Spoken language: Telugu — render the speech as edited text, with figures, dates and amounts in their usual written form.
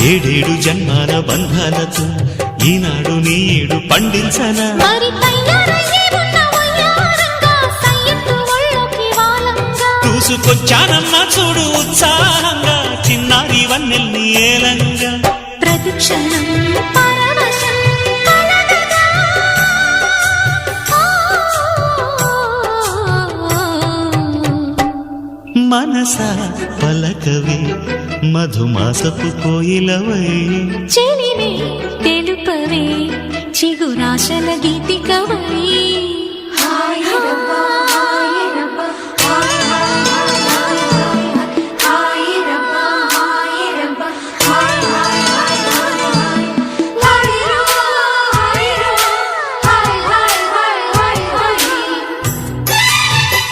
ఏడేడు జన్మాల బంధాలతో ఈనాడు నీడు పండించనా మరి తయారయ్యే ఉన్న వయ్యారంగా సయ్యత్తు ఒళ్ళోకి వాలంగా చూసుకొచ్చానమ్మా చూడు ఉత్సాహంగా చిన్నారి వన్నెల్ని ఏలంగా ప్రతిక్షణం పరవశం కలగగా మనసా పలకవే మధుమాసపు కోయిలవై చెలివే తెలుపవే చిగురాశల గీతికవై